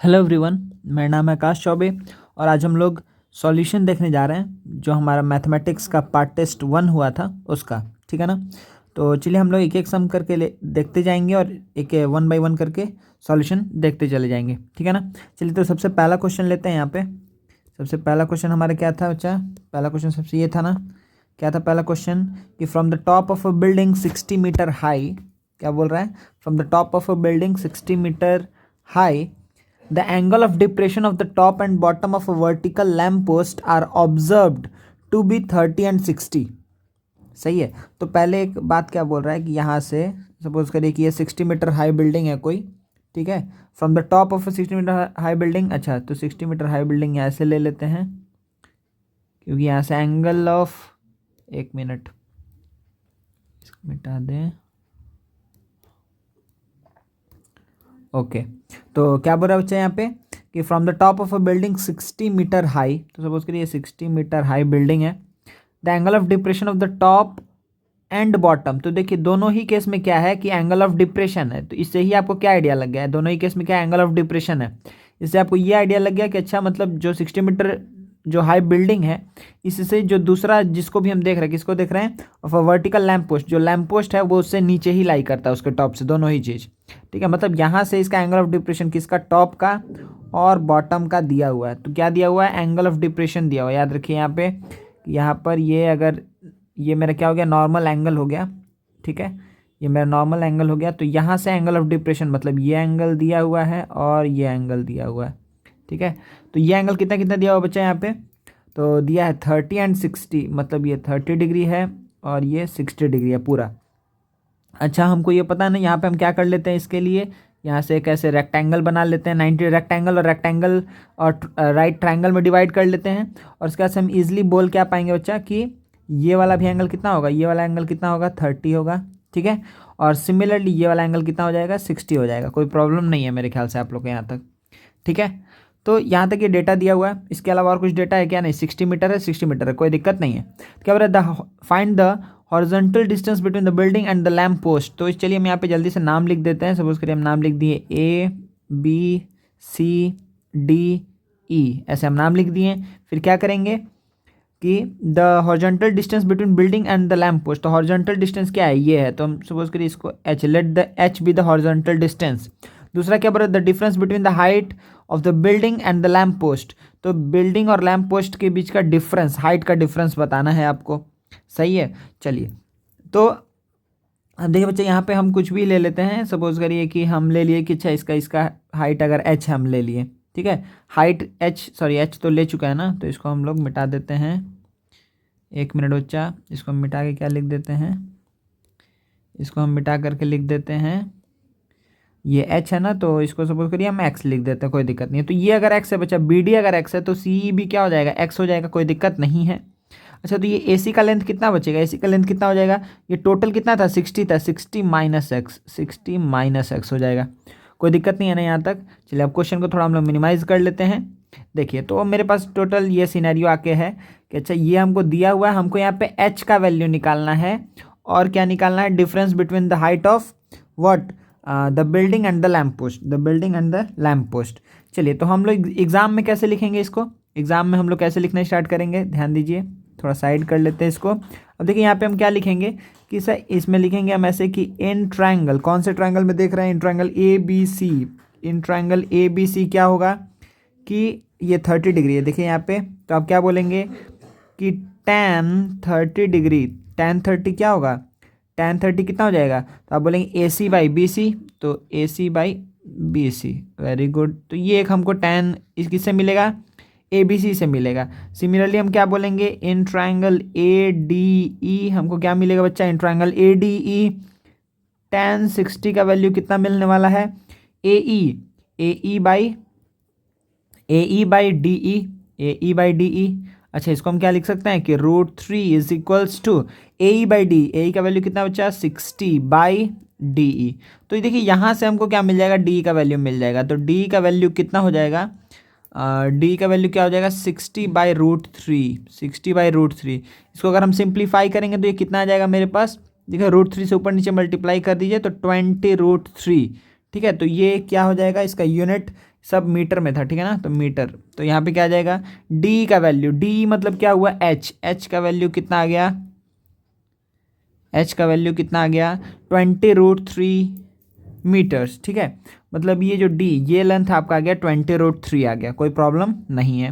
Hello everyone, मेरा नाम है आकाश चौबे और आज हम लोग सॉल्यूशन देखने जा रहे हैं जो हमारा मैथमेटिक्स का पार्ट टेस्ट 1 हुआ था उसका। ठीक है ना। तो चलिए हम लोग एक एक सम करके देखते जाएंगे और एक 1 बाय 1 करके सॉल्यूशन देखते चले जाएंगे। ठीक है ना। चलिए तो सबसे पहला क्वेश्चन लेते हैं। यहाँ पे सबसे पहला क्वेश्चन हमारा क्या था बच्चा? पहला क्वेश्चन सबसे ये था ना, क्या था पहला क्वेश्चन कि from the top of a building 60 meter high, क्या बोल रहा है? From the top of a building 60 meter high the angle of depression of the top and bottom of a vertical lamp post are observed to be 30 and 60। सही है। तो पहले एक बात क्या बोल रहा है कि यहाँ से सपोज करिए कि ये 60 मीटर हाई बिल्डिंग है कोई। ठीक है। From the top of 60 meter high building. अच्छा, तो 60 मीटर हाई बिल्डिंग यहाँ से ले लेते हैं क्योंकि यहाँ से एंगल ऑफ, एक मिनट इसको मिटा दें। ओके। तो क्या बोल रहा है बच्चा यहाँ पे कि from the top of a building 60 meter high, तो सपोज करिए 60 मीटर हाई बिल्डिंग है। The angle of depression of the top and bottom, तो देखिए दोनों ही केस में क्या है कि एंगल ऑफ डिप्रेशन है। तो इससे ही आपको क्या आइडिया लग गया है, दोनों ही केस में क्या एंगल ऑफ डिप्रेशन है। इससे आपको ये आइडिया लग गया कि अच्छा मतलब जो 60 मीटर जो हाई बिल्डिंग है, इससे जो दूसरा जिसको भी हम देख रहे हैं, किसको देख रहे हैं? Of a vertical lamp post, जो लैंप पोस्ट है वो उससे नीचे ही लाई करता है, उसके टॉप से, दोनों ही चीज़। ठीक है। मतलब यहाँ से इसका एंगल ऑफ डिप्रेशन किसका? टॉप का और बॉटम का दिया हुआ है। तो क्या दिया हुआ है? एंगल ऑफ डिप्रेशन दिया हुआ है। याद रखिए यहाँ पे, यहाँ पर ये अगर ये मेरा क्या हो गया? नॉर्मल एंगल हो गया। ठीक है, ये मेरा नॉर्मल एंगल हो गया। तो यहाँ से एंगल ऑफ डिप्रेशन मतलब ये एंगल दिया हुआ है और ये एंगल दिया हुआ है। ठीक है। तो ये एंगल कितना कितना दिया हुआ बच्चा यहाँ पे? तो दिया है 30 एंड 60, मतलब ये 30 डिग्री है और ये 60 डिग्री है पूरा। अच्छा, हमको ये पता नहीं, यहाँ पे हम क्या कर लेते हैं इसके लिए, यहाँ से एक ऐसे रेक्टेंगल बना लेते हैं, 90 रेक्टेंगल, और रेक्टेंगल और राइट ट्रायंगल में डिवाइड कर लेते हैं। और उसके बाद से हम इजीली बोल क्या पाएंगे बच्चा कि ये वाला भी एंगल कितना होगा? ये वाला एंगल कितना होगा? 30 होगा। ठीक है। और सिमिलरली ये वाला एंगल कितना हो जाएगा? 60 हो जाएगा। कोई प्रॉब्लम नहीं है मेरे ख्याल से आप लोग को यहाँ तक। ठीक है। तो यहाँ तक ये डेटा दिया हुआ है, इसके अलावा और कुछ डेटा है क्या? नहीं, 60 मीटर है, 60 मीटर है, कोई दिक्कत नहीं है। क्या बोल रहा है? Find the horizontal distance between the building and the lamp post. तो चलिए हम यहाँ पे जल्दी से नाम लिख देते हैं। सपोज करिए हम नाम लिख दिए ABCDE, ऐसे हम नाम लिख दिए। फिर क्या करेंगे कि the horizontal distance between building and the lamp post. तो हॉरिजॉन्टल डिस्टेंस क्या है? ये है। तो हम सपोज करिए इसको H, let the H be the horizontal distance. दूसरा क्या बोल रहा है? The difference between the height of the building and the lamp post. तो बिल्डिंग और लैम्प पोस्ट के बीच का डिफरेंस, हाइट का डिफरेंस बताना है आपको। सही है। चलिए, तो अब देखिए बच्चे, यहाँ पे हम कुछ भी ले लेते हैं। सपोज करिए कि हम ले लिए कि अच्छा इसका हाइट अगर h हम ले लिए। ठीक है। हाइट h तो ले चुका है ना, तो इसको हम लोग मिटा देते हैं। एक मिनट बच्चा, इसको हम मिटा के क्या लिख देते हैं? इसको हम मिटा करके लिख देते हैं, ये h है ना, तो इसको सपोज करिए हम x लिख देते हैं, कोई दिक्कत नहीं है। तो ये अगर x है बच्चा, BD अगर x है तो CE भी क्या हो जाएगा? x हो जाएगा, कोई दिक्कत नहीं है। अच्छा, तो ये AC का लेंथ कितना बचेगा? AC का लेंथ कितना हो जाएगा? ये टोटल कितना था? 60 था, 60 माइनस एक्स, 60 माइनस एक्स हो जाएगा। कोई दिक्कत नहीं है ना यहाँ तक। चलिए अब क्वेश्चन को थोड़ा हम लोग मिनिमाइज कर लेते हैं। देखिए, तो मेरे पास टोटल ये सिनेरियो आके है कि अच्छा ये हमको दिया हुआ है, हमको यहाँ पे h का वैल्यू निकालना है और क्या निकालना है? Difference between the height of what? The building and the lamp post, the building and the lamp post. चलिए, तो हम लोग एग्जाम में कैसे लिखेंगे इसको? एग्जाम में हम लोग कैसे लिखना स्टार्ट करेंगे? ध्यान दीजिए, थोड़ा साइड कर लेते हैं इसको। अब देखिए यहाँ पे हम क्या लिखेंगे कि सर इसमें लिखेंगे हम ऐसे कि इन ट्रायंगल, कौन से ट्रायंगल में देख रहे हैं? In triangle ABC। In triangle ABC क्या होगा कि ये 30 डिग्री है। देखिए यहाँ पे, तो आप क्या बोलेंगे कि tan 30 डिग्री, tan 30 क्या होगा? tan 30 कितना हो जाएगा? तो आप बोलेंगे AC बाई BC, तो AC by BC। Very good. तो ये एक हमको tan इस किससे मिलेगा? ABC से मिलेगा। सिमिलरली हम क्या बोलेंगे? इन ट्रायंगल ADE हमको क्या मिलेगा बच्चा? इन ट्रायंगल ADE tan 60 का वैल्यू कितना मिलने वाला है? AE by DE। अच्छा, इसको हम क्या लिख सकते हैं कि √3 is equals to AE by DE। AE का वैल्यू कितना बच्चा? 60 बाई DE। तो ये देखिए यहाँ से हमको क्या मिल जाएगा? DE का वैल्यू मिल जाएगा। तो DE का वैल्यू कितना हो जाएगा? D का वैल्यू क्या हो जाएगा? 60 बाई √3, 60 बाई √3। इसको अगर हम सिंप्लीफाई करेंगे तो ये कितना आ जाएगा मेरे पास? देखिए √3 से ऊपर नीचे मल्टीप्लाई कर दीजिए तो 20 √3। ठीक है। तो ये क्या हो जाएगा? इसका यूनिट सब मीटर में था, ठीक है ना, तो मीटर, तो यहाँ पे क्या आ जाएगा डी का वैल्यू, डी मतलब क्या हुआ एच, एच का वैल्यू कितना आ गया, एच का वैल्यू कितना आ गया 20√3 मीटर्स, ठीक है। मतलब ये जो डी, ये लेंथ आपका आ गया 20√3 आ गया, कोई प्रॉब्लम नहीं है,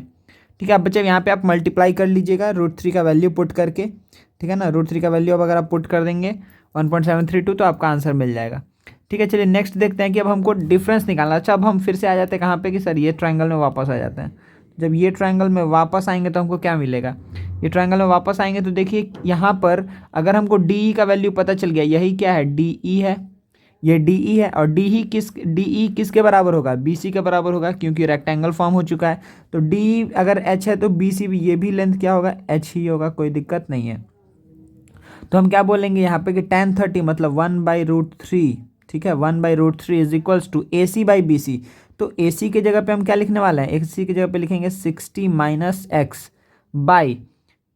ठीक है। अब बच्चे यहाँ पे आप मल्टीप्लाई कर लीजिएगा √3 का वैल्यू पुट करके, ठीक है ना, √3 का वैल्यू अब अगर आप पुट कर देंगे 1.732 तो आपका आंसर मिल जाएगा, ठीक है। चलिए नेक्स्ट देखते हैं कि अब हमको डिफरेंस निकालना। अच्छा, अब हम फिर से आ जाते हैं कहाँ पे कि सर ये ट्रायंगल में वापस आ जाते हैं। जब ये ट्रायंगल में वापस आएंगे तो हमको क्या मिलेगा, ये ट्रायंगल में वापस आएंगे तो देखिए यहाँ पर अगर हमको डी का वैल्यू पता चल गया, यही क्या है डी ई है, ये डी ई है, और डी ई किसके बराबर होगा, बी सी के बराबर होगा, क्योंकि रेक्टेंगल फॉर्म हो चुका है। तो डी अगर एच है तो बी सी भी, ये भी लेंथ क्या होगा एच ही होगा, कोई दिक्कत नहीं है। तो हम क्या बोलेंगे यहाँ पे कि tan30 मतलब 1/√3, ठीक है, 1/√3 is equals to A C by B C. तो ए सी की जगह पे हम क्या लिखने वाले हैं, ए सी की जगह पे लिखेंगे 60 minus x by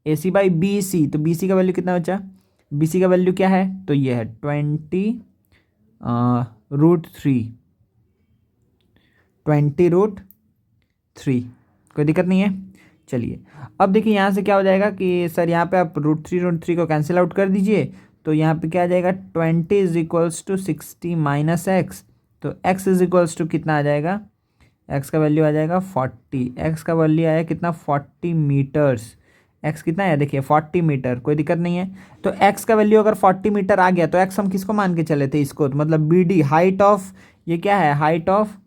a C by B C. तो बी सी का वैल्यू कितना बचा, बी सी का वैल्यू क्या है, तो ये है 20√3, कोई दिक्कत नहीं है। चलिए अब देखिए यहाँ से क्या हो जाएगा कि सर यहाँ पे आप √3 को कैंसिल आउट कर दीजिए, तो यहाँ पे क्या आ जाएगा 20 is equals to 60 minus x. तो x इज इक्वल्स टू कितना आ जाएगा, x का वैल्यू आ जाएगा 40, x का वैल्यू आया कितना 40 मीटर्स, x कितना है देखिए 40 मीटर, कोई दिक्कत नहीं है। तो x का वैल्यू अगर 40 मीटर आ गया तो x हम किसको मान के चले थे, इसको, तो मतलब बी डी हाइट ऑफ, ये क्या है हाइट ऑफ,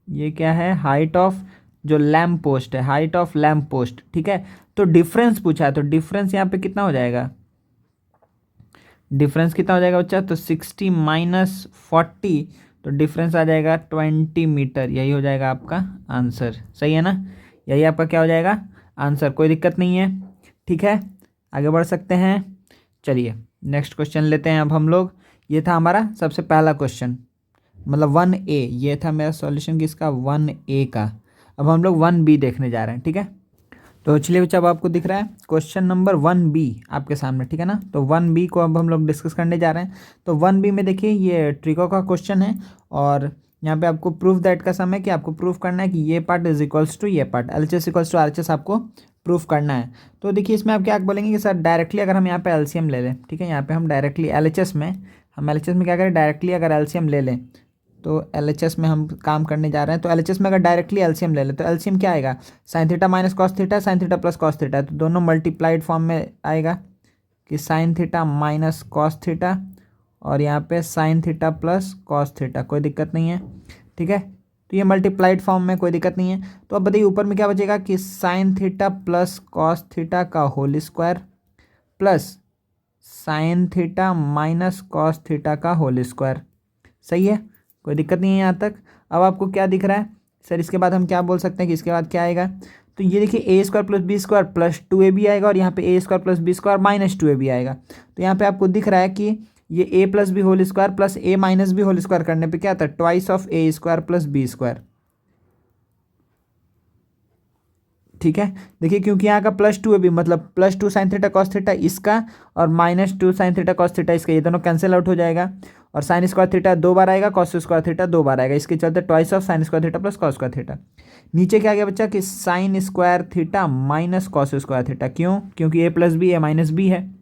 ये क्या है हाइट ऑफ जो लैम्प पोस्ट है, हाइट ऑफ लैम्प पोस्ट, ठीक है। तो डिफरेंस पूछा है, तो डिफरेंस यहाँ पे कितना हो जाएगा, डिफरेंस कितना हो जाएगा बच्चा, तो 60 माइनस 40, तो डिफरेंस आ जाएगा 20 मीटर, यही हो जाएगा आपका आंसर, सही है ना, यही आपका क्या हो जाएगा आंसर, कोई दिक्कत नहीं है, ठीक है। आगे बढ़ सकते हैं। चलिए नेक्स्ट क्वेश्चन लेते हैं अब हम लोग। ये था हमारा सबसे पहला क्वेश्चन, मतलब 1A, ये था मेरा सॉल्यूशन किसका 1A का। अब हम लोग 1B देखने जा रहे हैं, ठीक है। तो चलिए बच्चा, अब आपको दिख रहा है क्वेश्चन नंबर 1B आपके सामने, ठीक है ना। तो 1B को अब हम लोग डिस्कस करने जा रहे हैं। तो 1B में देखिए ये ट्रिको का क्वेश्चन है, और यहाँ पे आपको प्रूफ दैट का समय कि आपको प्रूफ करना है कि ये पार्ट इज इक्वल्स टू ये part, LHS equals to RHS आपको प्रूफ करना है। तो देखिए इसमें आप क्या बोलेंगे कि सर डायरेक्टली अगर हम यहाँ पे एलसीएम ले लें, ठीक है, यहाँ पे हम डायरेक्टली एलएचएस में, हम एलएचएस में क्या करें डायरेक्टली अगर एलसीएम ले लें, तो एलएचएस में हम काम करने जा रहे हैं। तो एलएचएस में अगर डायरेक्टली एलसीएम ले लें तो एलसीएम क्या आएगा sign theta minus cos theta, sign theta plus cos theta, तो दोनों मल्टीप्लाइड फॉर्म में आएगा कि sine theta minus cos theta, और यहाँ पे sign theta plus cos theta, कोई दिक्कत नहीं है, ठीक है। तो ये मल्टीप्लाइड फॉर्म में कोई दिक्कत नहीं है। तो अब बताइए ऊपर में क्या बचेगा कि sine theta plus cos theta का whole square plus sine theta minus cos theta का होल स्क्वायर, सही है, कोई दिक्कत नहीं है यहाँ तक। अब आपको क्या दिख रहा है सर, इसके बाद हम क्या बोल सकते हैं कि इसके बाद क्या आएगा, तो ये देखिए A square plus B square plus 2ab आएगा, और यहाँ पे A square plus B square minus 2ab आएगा। तो यहाँ पे आपको दिख रहा है कि ये A plus B whole square plus A minus B whole square करने पे क्या आता है twice of A square plus B square, ठीक है। देखिए क्योंकि यहाँ का प्लस 2ab मतलब +2 साइन थीटा कॉस थीटा इसका, और -2 साइन थीटा कॉस थीटा इसका, ये दोनों कैंसिल आउट हो जाएगा, और साइन स्क्वायर थीटा 2 बार आएगा, कॉस स्क्वायर थीटा 2 बार आएगा, इसके चलते twice of sine square theta plus cos square theta. नीचे क्या आ गया बच्चा कि sign square theta minus cos square theta, क्यों, क्योंकि ए प्लस बी ए माइनस बी है।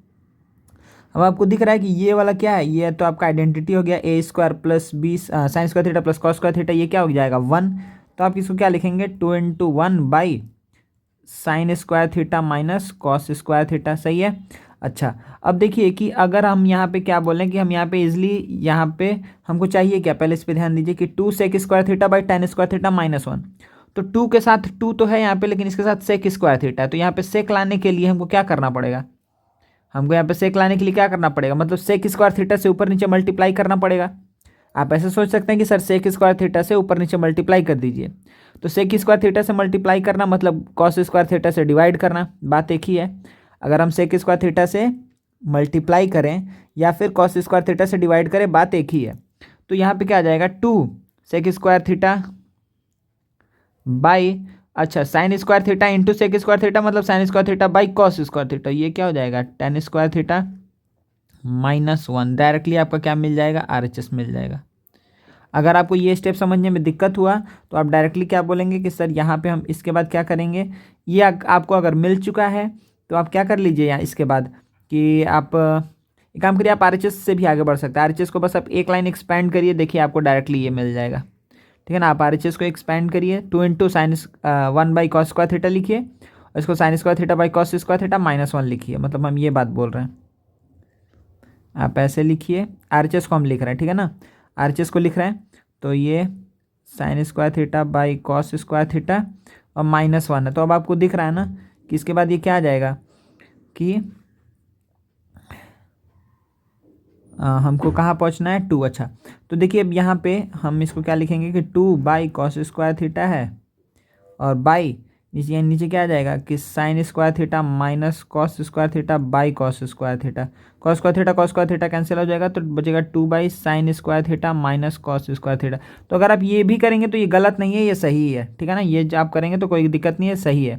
अब आपको दिख रहा है कि ये वाला क्या है, ये तो आपका आइडेंटिटी हो गया A square plus B sine square theta plus cos square theta, ये क्या हो जाएगा 1। तो आप इसको क्या लिखेंगे 2 × 1 by sine square theta minus cos square theta, सही है। अच्छा अब देखिए कि अगर हम यहाँ पे क्या बोलें कि हम यहाँ पे इजली यहाँ पे हमको चाहिए क्या, पहले इस पे ध्यान दीजिए कि 2 sec square theta by tan square theta -1। तो 2 के साथ 2 तो है यहाँ पे, लेकिन इसके साथ सेक स्क्वायर थीटा है, तो यहाँ पे सेक लाने के लिए हमको क्या करना पड़ेगा, हमको यहाँ पे सेक लाने के लिए क्या करना पड़ेगा, मतलब सेक स्क्वायर थीटा से ऊपर नीचे मल्टीप्लाई करना पड़ेगा। आप ऐसे सोच सकते हैं कि सर सेक स्क्वायर थीटा से ऊपर नीचे मल्टीप्लाई कर दीजिए, तो सेक स्क्वायर थीटा से मल्टीप्लाई करना मतलब कॉस स्क्वायर थीटा से डिवाइड करना, बात एक ही है। अगर हम सेक स्क्वायर थीटा से मल्टीप्लाई करें या फिर कॉस स्क्वायर थीटा से डिवाइड करें, बात एक ही है। तो यहाँ पे क्या आ जाएगा 2 सेक स्क्वायर थीटा बाई, अच्छा sine square theta into sec square theta मतलब sine square theta by cos square theta, ये क्या हो जाएगा tan स्क्वायर थीटा -1। डायरेक्टली आपका क्या मिल जाएगा RHS मिल जाएगा। अगर आपको ये स्टेप समझने में दिक्कत हुआ तो आप डायरेक्टली क्या बोलेंगे कि सर यहाँ पे हम इसके बाद क्या करेंगे, ये आपको अगर मिल चुका है तो आप क्या कर लीजिए यहाँ इसके बाद कि आप एक काम करिए, आप आरएचएस से भी आगे बढ़ सकते हैं। आरएचएस को बस आप एक लाइन एक्सपेंड करिए, देखिए आपको डायरेक्टली ये मिल जाएगा। ठीक है ना, आप आरएचएस को एक्सपेंड करिए, 2 × sin1/cos² थीटा लिखिए और इसको sin² θ/cos² θ -1 लिखिए, मतलब हम ये बात बोल रहे हैं। आप ऐसे लिखिए, आरएचएस को हम लिख रहे हैं, ठीक है ना, आरएचएस को लिख रहे हैं तो ये sin² θ/cos² θ और -1 है। तो अब आपको दिख रहा है ना कि इसके बाद ये क्या आ जाएगा कि हमको कहाँ पहुँचना है, 2। अच्छा, तो देखिए अब यहाँ पे हम इसको क्या लिखेंगे कि 2/cos² θ है और बाई नीचे नीचे क्या आ जाएगा कि sin² θ -cos² θ/cos² θ। cos² θ cancel हो जाएगा तो बचेगा 2/sin² θ -cos² θ। तो अगर आप ये भी करेंगे तो ये गलत नहीं है, ये सही है, ठीक है ना, ये आप करेंगे तो कोई दिक्कत नहीं है, सही है।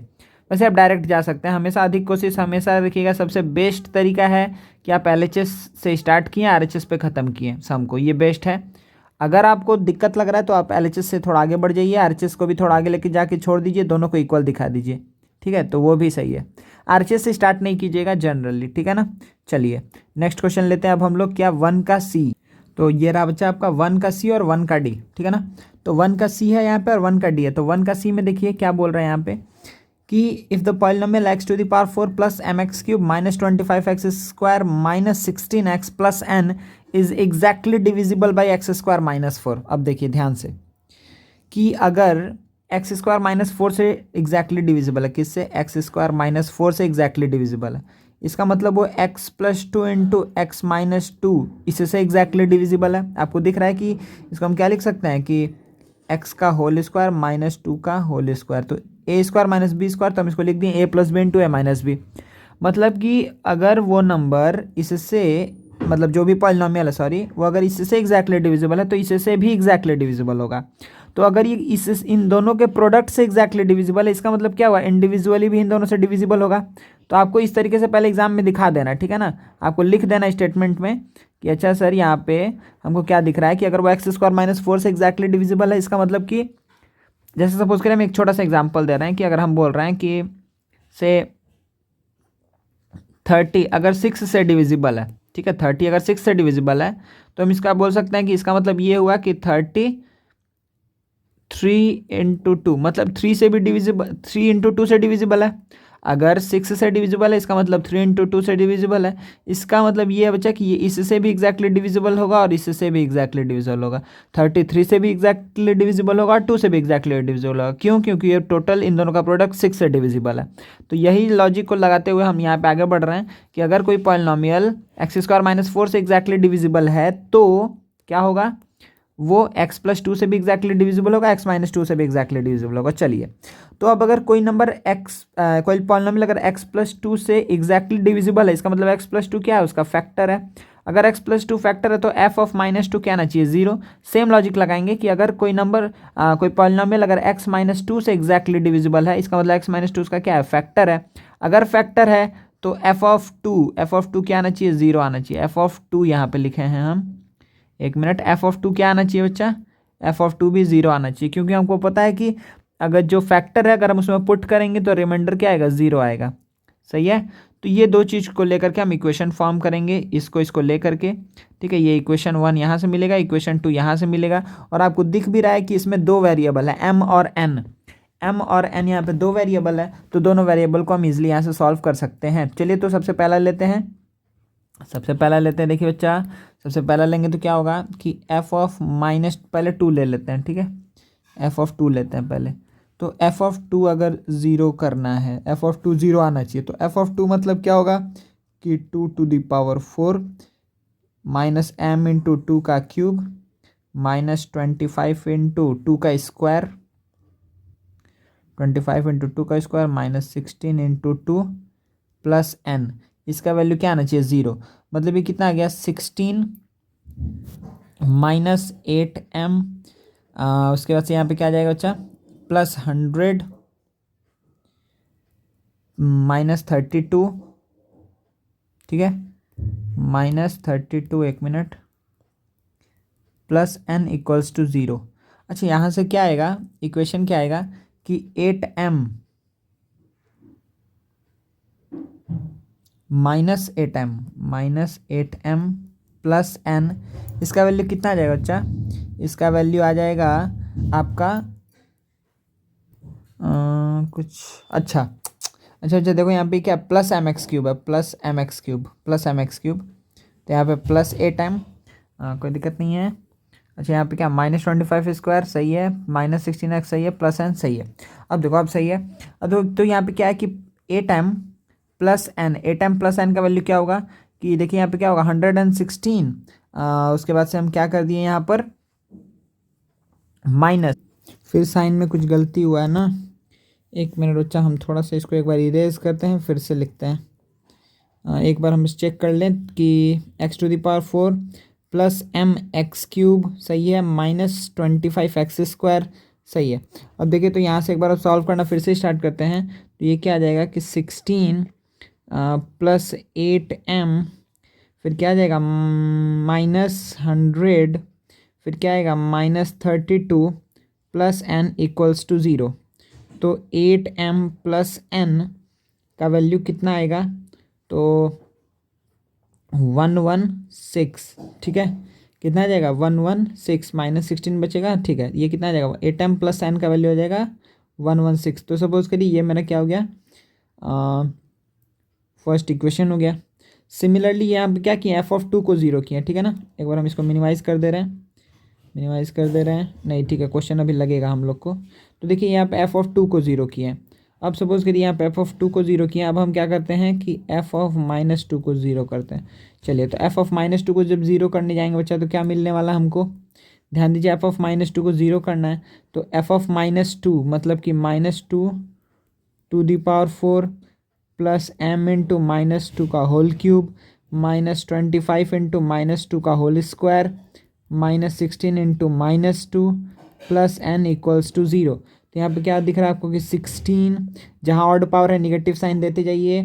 वैसे आप डायरेक्ट जा सकते हैं, हमेशा अधिक कोशिश हमेशा रखिएगा। सबसे बेस्ट तरीका है कि आप एलएचएस से स्टार्ट किए, आरएचएस पे ख़त्म किए सम को, ये बेस्ट है। अगर आपको दिक्कत लग रहा है तो आप एलएचएस से थोड़ा आगे बढ़ जाइए, आरएचएस को भी थोड़ा आगे लेके जाके छोड़ दीजिए, दोनों को इक्वल दिखा दीजिए, ठीक है, तो वो भी सही है। आरएचएस से स्टार्ट नहीं कीजिएगा जनरली, ठीक है ना। चलिए नेक्स्ट क्वेश्चन लेते हैं अब हम लोग, क्या 1 का सी। तो ये रहा बच्चा आपका 1 का सी और 1 का डी, ठीक है ना। तो 1 का सी है यहाँ पे और 1 का डी है। तो 1 का सी में देखिए क्या बोल रहे हैं यहाँ पे कि if the polynomial x⁴ plus mx³ -25x² -16x plus n is exactly divisible by x² -4। अब देखिए ध्यान से कि अगर x² -4 से एग्जैक्टली डिविजिबल है, किससे, x² -4 से एग्जैक्टली डिविजिबल है, इसका मतलब वो x + 2 × x - 2 इससे एग्जैक्टली डिविजिबल है। आपको दिख रहा है कि इसको हम क्या लिख सकते हैं कि x का होल स्क्वायर -2 का होल स्क्वायर, तो a² - b², तो हम इसको लिख दिए a + b × a - b। मतलब कि अगर वो नंबर इससे, मतलब जो भी पॉलिनोमियल है सॉरी, वो अगर इससे एग्जैक्टली डिविजिबल है तो इससे भी एग्जैक्टली डिविजिबल होगा। तो अगर ये इस इन दोनों के प्रोडक्ट से एग्जैक्टली डिविजिबल है, इसका मतलब क्या हुआ, इंडिविजुअली भी इन दोनों से डिविजिबल होगा। तो आपको इस तरीके से पहले एग्जाम में दिखा देना, ठीक है ना, आपको लिख देना स्टेटमेंट में कि अच्छा सर यहाँ पे हमको क्या दिख रहा है कि अगर वो x² -4 से एग्जैक्टली डिविजिबल है, इसका मतलब कि जैसे सपोज करें हम एक छोटा सा एग्जांपल दे रहे हैं कि अगर हम बोल रहे हैं कि से 30 अगर 6 से डिविजिबल है, ठीक है, 30 अगर 6 से डिविजिबल है तो हम इसका बोल सकते हैं कि इसका मतलब ये हुआ कि 33 × 2, मतलब 3 से भी डिविजिबल, 3 × 2 से डिविजिबल है। अगर 6 से डिविजिबल है इसका मतलब 3 × 2 से डिविजिबल है। इसका मतलब ये है बच्चा कि ये इससे भी एग्जैक्टली डिविजिबल होगा और इससे भी एग्जैक्टली डिविजिबल होगा, 33 से भी एग्जैक्टली डिविजिबल होगा और 2 से भी एग्जैक्टली डिविजिबल होगा। क्यों, क्योंकि ये टोटल इन दोनों का प्रोडक्ट 6 से डिविजिबल है। तो यही लॉजिक को लगाते हुए हम यहाँ पे आगे बढ़ रहे हैं कि अगर कोई पॉलिनोमियल x² -4 से एग्जैक्टली डिविजिबल है तो क्या होगा, वो x + 2 से भी एग्जैक्टली डिविजिबल होगा, x - 2 से भी एग्जैक्टली डिविजिबल होगा। चलिए, तो अब अगर कोई नंबर कोई पॉलिनोमियल अगर x + 2 से एग्जैक्टली डिविजिबल है, इसका मतलब x + 2 क्या है, उसका फैक्टर है। अगर x + 2 फैक्टर है तो f ऑफ -2 क्या आना चाहिए, 0। सेम लॉजिक लगाएंगे कि अगर कोई नंबर कोई पॉलिनोमियल अगर x - 2 से एग्जैक्टली डिविजिबल है, इसका मतलब x - 2 उसका क्या है, फैक्टर है। अगर फैक्टर है तो f ऑफ 2 क्या आना चाहिए, 0 आना चाहिए। f ऑफ 2 यहाँ पे लिखे हैं हम, एक मिनट, f ऑफ 2 क्या आना चाहिए बच्चा, f ऑफ 2 भी 0 आना चाहिए, क्योंकि हमको पता है कि अगर जो फैक्टर है अगर हम उसमें पुट करेंगे तो रिमाइंडर क्या आएगा, 0 आएगा। सही है, तो ये दो चीज़ को लेकर के हम इक्वेशन फॉर्म करेंगे, इसको लेकर के, ठीक है। ये इक्वेशन 1 यहाँ से मिलेगा, इक्वेशन 2 यहाँ से मिलेगा, और आपको दिख भी रहा है कि इसमें दो वेरिएबल है m और n। यहाँ पे दो वेरिएबल है, तो दोनों वेरिएबल को हम इजिली यहाँ से सॉल्व कर सकते हैं। चलिए तो सबसे पहला लेते हैं, देखिए बच्चा, सबसे पहला लेंगे तो क्या होगा कि f ऑफ पहले 2 ले लेते हैं, ठीक है, f ऑफ 2 लेते हैं पहले। तो f ऑफ 2 अगर 0 करना है, f ऑफ 2 0 आना चाहिए, तो f ऑफ 2 मतलब क्या होगा कि 2⁴ -m × 2 का क्यूब -25 × 2 का स्क्वायर, 25 × 2 का स्क्वायर -16 × 2 प्लस n। इसका वैल्यू क्या आना चाहिए, 0। मतलब ये कितना आ गया, 16 -8m, उसके बाद से यहाँ पे क्या आ जाएगा बच्चा, +100 -32, ठीक है, -32, एक minute, plus n equals to zero. अच्छा, यहाँ से क्या आएगा, इक्वेशन क्या आएगा कि 8m -8m प्लस n, इसका वैल्यू कितना आ जाएगा बच्चा, इसका वैल्यू आ जाएगा आपका कुछ, अच्छा अच्छा अच्छा, देखो यहाँ पे क्या प्लस एम एक्स क्यूब है, plus m x cube, plus m x cube, तो यहाँ पे प्लस 8m, कोई दिक्कत नहीं है। अच्छा, यहाँ पे क्या -25² सही है, -16x सही है, प्लस एन सही है। अब देखो, अब सही है। अब तो यहाँ पे क्या है कि 8m plus n, 8m plus n का वैल्यू क्या होगा कि देखिए यहाँ पे क्या होगा 116। उसके बाद से हम क्या कर दिए यहाँ पर माइनस, फिर साइन में कुछ गलती हुआ है ना, एक मिनट बच्चा, हम थोड़ा सा इसको एक बार इरेज करते हैं फिर से लिखते हैं। एक बार हम इस चेक कर लें कि x⁴ plus m x cube सही है, -25x² सही है। अब देखिए, तो यहाँ से एक बार अब सॉल्व करना फिर से स्टार्ट करते हैं, तो ये क्या आ जाएगा कि 16 प्लस 8m, फिर क्या आ जाएगा -100, फिर क्या आएगा -32 plus n equals to zero. तो 8m प्लस n का वैल्यू कितना आएगा, तो 116, ठीक है, कितना आ जाएगा 116, -16 बचेगा, ठीक है, ये कितना आ जाएगा 8m प्लस n का वैल्यू हो जाएगा 116। तो सपोज करिए ये मेरा क्या हो गया, फर्स्ट इक्वेशन हो गया। सिमिलरली यहाँ पे क्या किया, f(2) को 0 किया, ठीक है ना। एक बार हम इसको मिनिमाइज़ कर दे रहे हैं, मिनिमाइज़ कर दे रहे हैं, नहीं ठीक है, क्वेश्चन अभी लगेगा हम लोग को। तो देखिए यहाँ पे f(2) को 0 किया है। अब सपोज करिए यहाँ पे f(2) को 0 किया, अब हम क्या करते हैं कि f(-2) को 0 करते हैं। चलिए, तो f(-2) को जब 0 करने जाएंगे बच्चा, तो क्या मिलने वाला हमको, ध्यान दीजिए, f(-2) को 0 करना है, तो f(-2) मतलब कि -2⁴ प्लस m इंटू -2 का होल क्यूब, -25 इंटू -2 का whole square, -16 into -2 plus n equals to 0। तो यहाँ पे क्या दिख रहा है आपको कि 16, जहाँ ऑड पावर है निगेटिव साइन देते जाइए,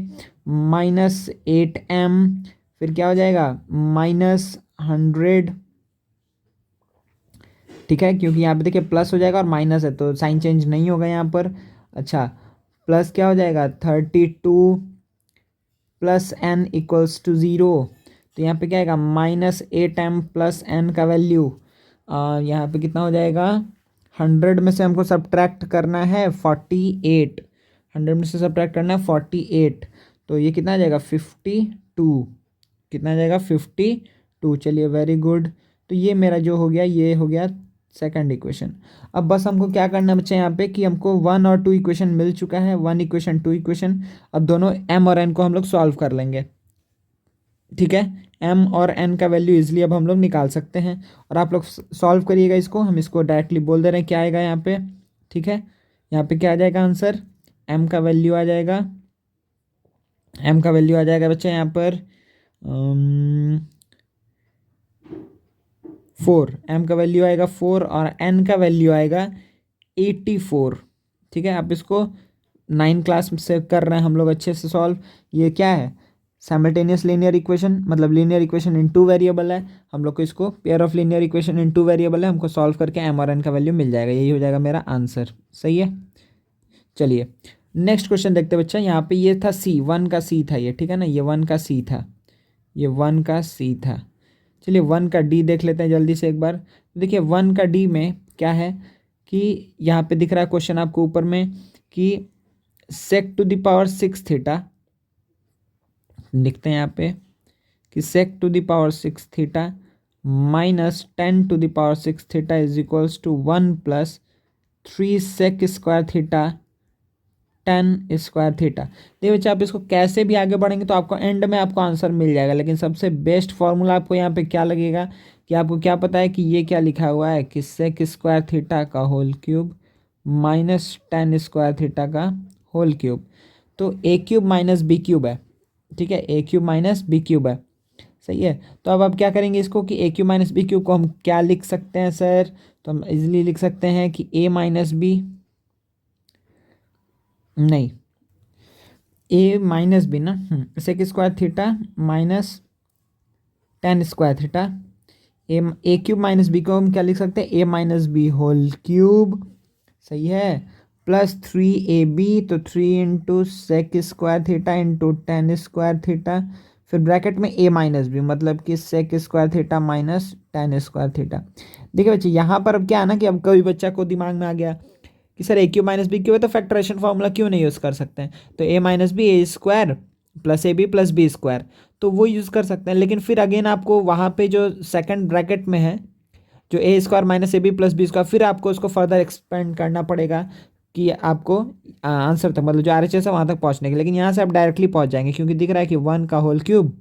-8m, फिर क्या हो जाएगा -100, ठीक है, क्योंकि यहाँ पे देखिए प्लस हो जाएगा और माइनस है तो साइन चेंज नहीं होगा यहाँ पर। अच्छा, प्लस क्या हो जाएगा 32 प्लस n इक्वल्स टू 0। तो यहाँ पे क्या आएगा -8m प्लस n का वैल्यू, यहाँ पे कितना हो जाएगा, 100 में से हमको सब्ट्रैक्ट करना है 48, 100 में से सब्ट्रैक्ट करना है 48, तो ये कितना आ जाएगा 52, कितना आ जाएगा 52। चलिए, वेरी गुड। तो ये मेरा जो हो गया, ये हो गया सेकंड इक्वेशन। अब बस हमको क्या करना बच्चा यहाँ पे कि हमको 1 और 2 इक्वेशन मिल चुका है, 1 इक्वेशन 2 इक्वेशन। अब दोनों m और n को हम लोग सॉल्व कर लेंगे, ठीक है। m और n का वैल्यू इजिली अब हम लोग निकाल सकते हैं, और आप लोग सॉल्व करिएगा इसको, हम इसको डायरेक्टली बोल दे रहे हैं क्या आएगा यहाँ पे, ठीक है। यहाँ पे क्या आ जाएगा आंसर, m का वैल्यू आ जाएगा, m का वैल्यू आ जाएगा बच्चा यहाँ पर 4, m का वैल्यू आएगा 4 और n का वैल्यू आएगा 84, ठीक है। आप इसको 9 क्लास से कर रहे हैं हम लोग अच्छे से सॉल्व। ये क्या है, साइमल्टेनियस लीनियर इक्वेशन, मतलब लीनियर इक्वेशन इन 2 वेरिएबल है, हम लोग को इसको pair of linear equation in 2 variable है, हमको सॉल्व करके m और n का वैल्यू मिल जाएगा, यही हो जाएगा मेरा आंसर, सही है। चलिए नेक्स्ट क्वेश्चन देखते हैं बच्चा। यहाँ पे ये था c, 1 का c था ये, ठीक है ना, ये 1 का c था, ये 1 का c था। चलिए 1 का d देख लेते हैं जल्दी से एक बार। देखिए 1 का d में क्या है कि यहाँ पे दिख रहा है क्वेश्चन आपको ऊपर में कि sec⁶ थीटा, लिखते हैं यहाँ पे कि sec⁶ theta -10⁶ theta is equals to 1 plus 3 sec² theta 10² theta. देखिए बच्चा, आप इसको कैसे भी आगे बढ़ेंगे तो आपको एंड में आपको आंसर मिल जाएगा, लेकिन सबसे बेस्ट फॉर्मूला आपको यहाँ पे क्या लगेगा कि आपको क्या पता है कि ये क्या लिखा हुआ है कि sec² थीटा का होल क्यूब -10² थीटा का होल क्यूब, तो a³ - b³ है, ठीक है, a³ - b³ है, सही है। तो अब आप क्या करेंगे इसको कि a³ - b³ को हम क्या लिख सकते हैं सर, तो हम इजीली लिख सकते हैं कि a - b, नहीं a - b ना, sec² theta -10² theta a cube minus b को हम क्या लिख सकते हैं, a minus B whole cube, सही है, प्लस 3ab, तो 3 into sec square theta into tan square theta, फिर ब्रैकेट में ए माइनस बी, मतलब कि sec square theta minus tan square theta. देखिए बच्चे यहाँ पर अब क्या है ना कि अब कोई बच्चा को दिमाग में आ गया कि सर ए क्यू माइनस बी क्यू है तो फैक्टराइजेशन फार्मूला क्यों नहीं यूज़ कर सकते हैं, तो A minus B A square plus A B plus B square, तो वो यूज़ कर सकते हैं। लेकिन फिर अगेन आपको वहाँ पे जो सेकंड ब्रैकेट में है जो A square minus A B plus B square, फिर आपको उसको फर्दर एक्सपेंड करना पड़ेगा कि आपको आंसर तक, मतलब जो आर एच एस है वहाँ तक पहुँचने के। लेकिन यहाँ से आप डायरेक्टली पहुँच जाएंगे क्योंकि दिख रहा है कि 1 का whole cube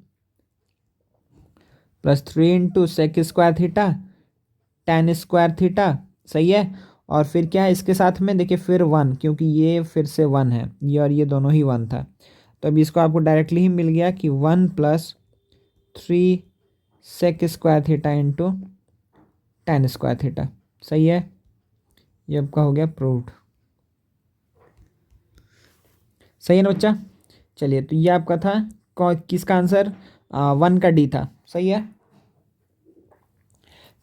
plus 3 into sec square theta tan square theta, सही है। और फिर क्या है इसके साथ में, देखिए फिर 1, क्योंकि ये फिर से 1 है, ये और ये दोनों ही 1 था, तो अभी इसको आपको डायरेक्टली ही मिल गया कि 1 plus 3 sec square theta into tan square theta, सही है। ये आपका हो गया प्रूव्ड, सही है ना बच्चा। चलिए तो ये आपका था किसका आंसर, 1 का डी था, सही है।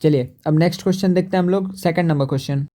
चलिए अब नेक्स्ट क्वेश्चन देखते हैं हम लोग, सेकंड नंबर क्वेश्चन।